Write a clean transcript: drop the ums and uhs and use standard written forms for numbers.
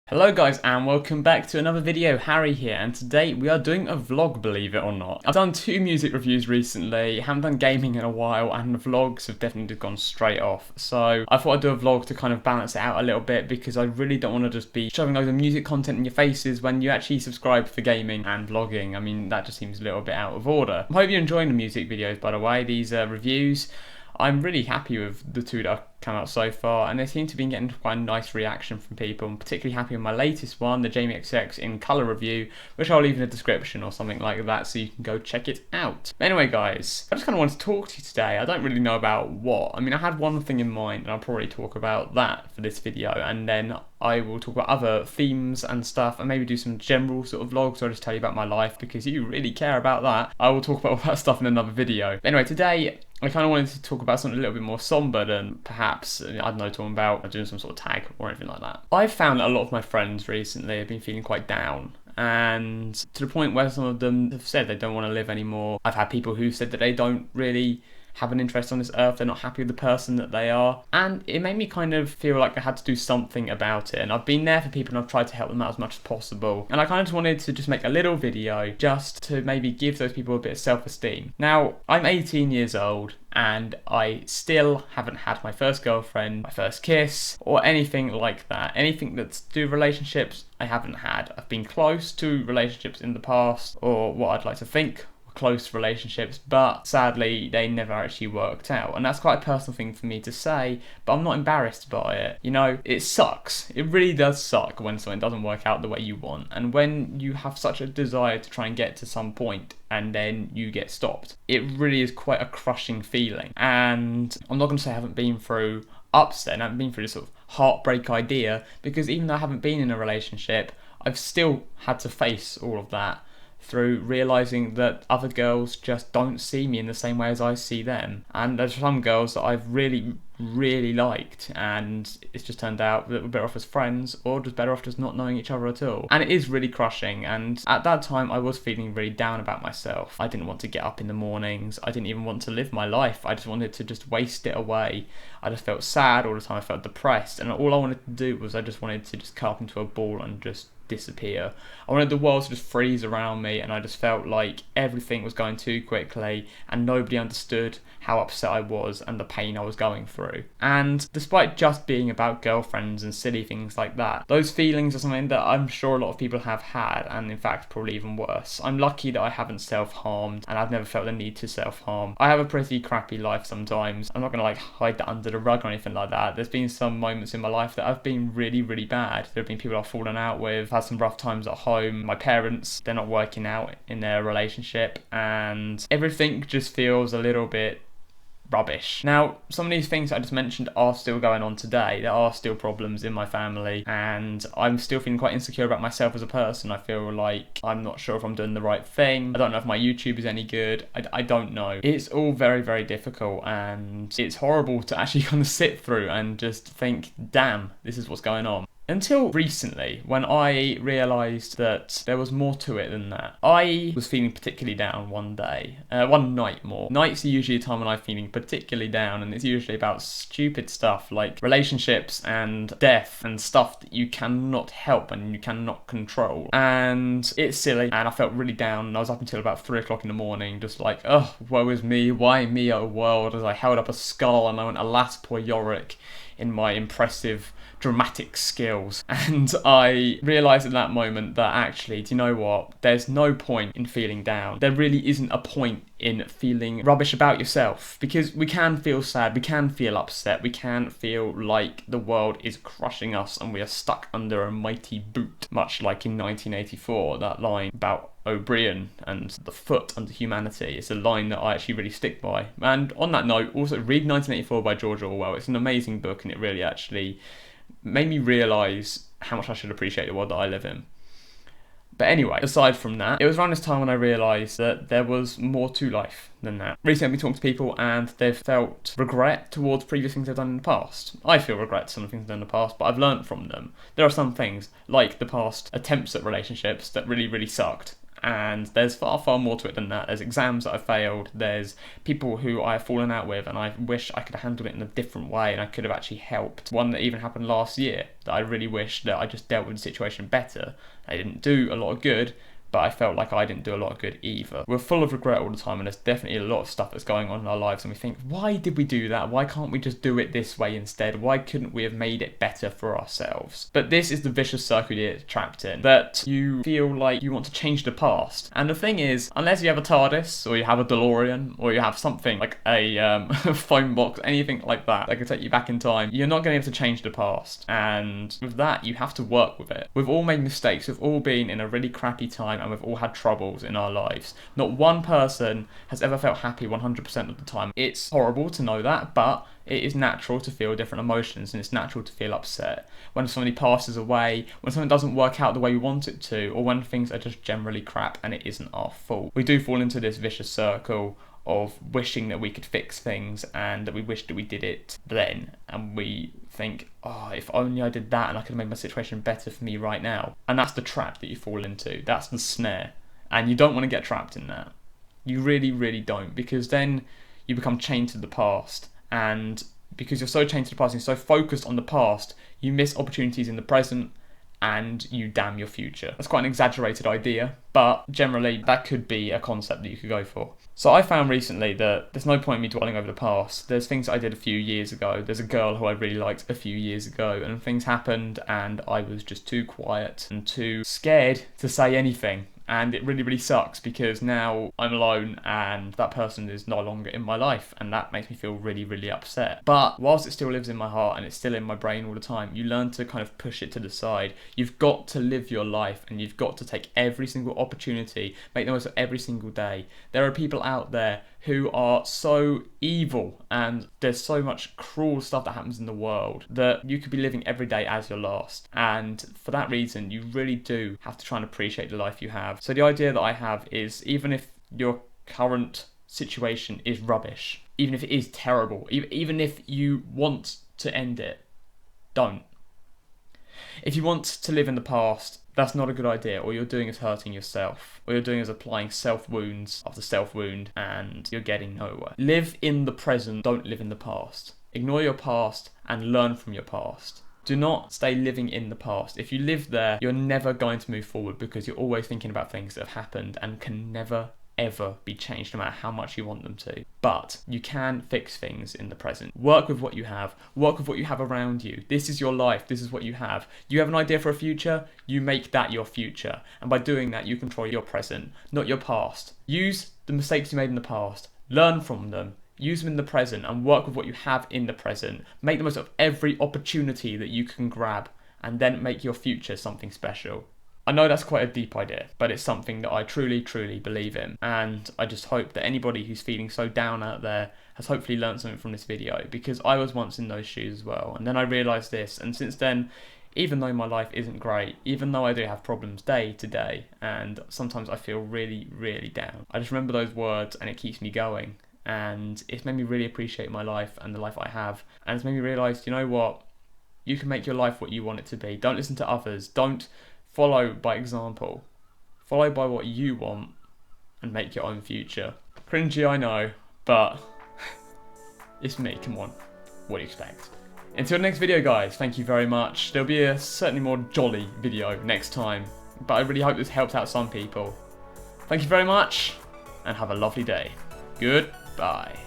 Hello guys and welcome back to another video. Harry here, and today we are doing a vlog, believe it or not. I've done 2 music reviews recently, haven't done gaming in a while, and the vlogs have definitely just gone straight off. So I thought I'd do a vlog to kind of balance it out a little bit, because I really don't want to just be shoving loads of music content in your faces when you actually subscribe for gaming and vlogging. I mean, that just seems a little bit out of order. I hope you're enjoying the music videos, by the way, these reviews. I'm really happy with the 2 that have come out so far, and they seem to be getting quite a nice reaction from people. I'm particularly happy with my latest one, the Jamie XX in colour review, which I'll leave in the description or something like that so you can go check it out. But anyway guys, I just kind of wanted to talk to you today. I don't really know about what. I mean, I had one thing in mind and I'll probably talk about that for this video, and then I will talk about other themes and stuff, and maybe do some general sort of vlogs, or just tell you about my life, because you really care about that. I will talk about all that stuff in another video. But anyway, today I kind of wanted to talk about something a little bit more somber than perhaps, I don't know, talking about doing some sort of tag or anything like that. I've found that a lot of my friends recently have been feeling quite down, and to the point where some of them have said they don't want to live anymore. I've had people who said that they don't really have an interest on this earth, they're not happy with the person that they are, and it made me kind of feel like I had to do something about it. And I've been there for people and I've tried to help them out as much as possible, and I kind of just wanted to just make a little video just to maybe give those people a bit of self-esteem. Now, I'm 18 years old and I still haven't had my first girlfriend, my first kiss, or anything like that. Anything that's to do with relationships, I haven't had. I've been close to relationships in the past, or what I'd like to think close relationships, but sadly they never actually worked out. And that's quite a personal thing for me to say, but I'm not embarrassed by it. You know, it sucks. It really does suck when something doesn't work out the way you want, and when you have such a desire to try and get to some point and then you get stopped. It really is quite a crushing feeling. And I'm not going to say I haven't been through upset and I haven't been through this sort of heartbreak idea, because even though I haven't been in a relationship, I've still had to face all of that through realising that other girls just don't see me in the same way as I see them. And there's some girls that I've really liked, and it's just turned out that we're better off as friends, or just better off just not knowing each other at all. And it is really crushing, and at that time I was feeling really down about myself. I didn't want to get up in the mornings, I didn't even want to live my life, I just wanted to just waste it away. I just felt sad all the time, I felt depressed, and all I wanted to do was I just wanted to just curl up into a ball and just disappear. I wanted the world to just freeze around me, and I just felt like everything was going too quickly and nobody understood how upset I was and the pain I was going through. And despite just being about girlfriends and silly things like that, those feelings are something that I'm sure a lot of people have had, and in fact probably even worse. I'm lucky that I haven't self-harmed, and I've never felt the need to self-harm. I have a pretty crappy life sometimes. I'm not gonna like hide that under the rug or anything like that. There's been some moments in my life that have been really bad. There have been people I've fallen out with, had some rough times at home. My parents, they're not working out in their relationship, and everything just feels a little bit rubbish. Now, some of these things I just mentioned are still going on today. There are still problems in my family, and I'm still feeling quite insecure about myself as a person. I feel like I'm not sure if I'm doing the right thing. I don't know if my YouTube is any good. I don't know. It's all very difficult, and it's horrible to actually kind of sit through and just think, damn, this is what's going on. Until recently, when I realised that there was more to it than that. I was feeling particularly down one night more. Nights are usually a time when I'm feeling particularly down, and it's usually about stupid stuff like relationships and death and stuff that you cannot help and you cannot control. And it's silly, and I felt really down, and I was up until about 3 o'clock in the morning just like, oh, woe is me, why me, oh world, as I held up a skull and I went, alas poor Yorick, in my impressive dramatic skills. And I realised at that moment that actually, do you know what, there's no point in feeling down. There really isn't a point in feeling rubbish about yourself, because we can feel sad, we can feel upset, we can feel like the world is crushing us and we are stuck under a mighty boot, much like in 1984, that line about O'Brien and the foot under humanity. It's a line that I actually really stick by. And on that note, also read 1984 by George Orwell. It's an amazing book, and it really actually made me realise how much I should appreciate the world that I live in. But anyway, aside from that, it was around this time when I realised that there was more to life than that. Recently I've been talking to people and they've felt regret towards previous things they've done in the past. I feel regret to some of the things I've done in the past, but I've learnt from them. There are some things, like the past attempts at relationships, that really sucked. And there's far, far more to it than that. There's exams that I failed, there's people who I've fallen out with, and I wish I could have handled it in a different way and I could have actually helped. One that even happened last year that I really wish that I just dealt with the situation better. I didn't do a lot of good, but I felt like I didn't do a lot of good either. We're full of regret all the time, and there's definitely a lot of stuff that's going on in our lives, and we think, why did we do that? Why can't we just do it this way instead? Why couldn't we have made it better for ourselves? But this is the vicious circle you're trapped in, that you feel like you want to change the past. And the thing is, unless you have a TARDIS, or you have a DeLorean, or you have something like a phone box, anything like that that could take you back in time, you're not going to be able to change the past. And with that, you have to work with it. We've all made mistakes, we've all been in a really crappy time, and we've all had troubles in our lives. Not one person has ever felt happy 100% of the time. It's horrible to know that, but it is natural to feel different emotions, and it's natural to feel upset when somebody passes away, when something doesn't work out the way we want it to, or when things are just generally crap and it isn't our fault. We do fall into this vicious circle of wishing that we could fix things, and that we wish that we did it then, and we think, oh, if only I did that and I could have made my situation better for me right now. And that's the trap that you fall into. That's the snare. And you don't want to get trapped in that. You really, really don't, because then you become chained to the past, and because you're so chained to the past and you're so focused on the past, you miss opportunities in the present, and you damn your future. That's quite an exaggerated idea, but generally that could be a concept that you could go for. So I found recently that there's no point in me dwelling over the past. There's things that I did a few years ago. There's a girl who I really liked a few years ago, and things happened and I was just too quiet and too scared to say anything. And it really, really sucks, because now I'm alone and that person is no longer in my life, and that makes me feel really, really upset. But whilst it still lives in my heart and it's still in my brain all the time, you learn to kind of push it to the side. You've got to live your life, and you've got to take every single opportunity, make the most of every single day. There are people out there who are so evil, and there's so much cruel stuff that happens in the world that you could be living every day as your last. And for that reason, you really do have to try and appreciate the life you have. So the idea that I have is, even if your current situation is rubbish, even if it is terrible, even if you want to end it, don't. If you want to live in the past, that's not a good idea. All you're doing is hurting yourself. All you're doing is applying self-wounds after self-wound, and you're getting nowhere. Live in the present, don't live in the past. Ignore your past and learn from your past. Do not stay living in the past. If you live there, you're never going to move forward, because you're always thinking about things that have happened and can never, ever be changed, no matter how much you want them to. But you can fix things in the present. Work with what you have. Work with what you have around you. This is your life. This is what you have. You have an idea for a future, you make that your future. And by doing that, you control your present, not your past. Use the mistakes you made in the past. Learn from them. Use them in the present, and work with what you have in the present. Make the most of every opportunity that you can grab, and then make your future something special. I know that's quite a deep idea, but it's something that I truly, truly believe in. And I just hope that anybody who's feeling so down out there has hopefully learned something from this video, because I was once in those shoes as well. And then I realised this, and since then, even though my life isn't great, even though I do have problems day to day, and sometimes I feel really, really down, I just remember those words and it keeps me going. And it's made me really appreciate my life and the life I have. And it's made me realise, you know what? You can make your life what you want it to be. Don't listen to others. Don't follow by example. Follow by what you want and make your own future. Cringy, I know, but it's me, come on. What do you expect? Until the next video, guys, thank you very much. There'll be a certainly more jolly video next time, but I really hope this helps out some people. Thank you very much, and have a lovely day. Goodbye.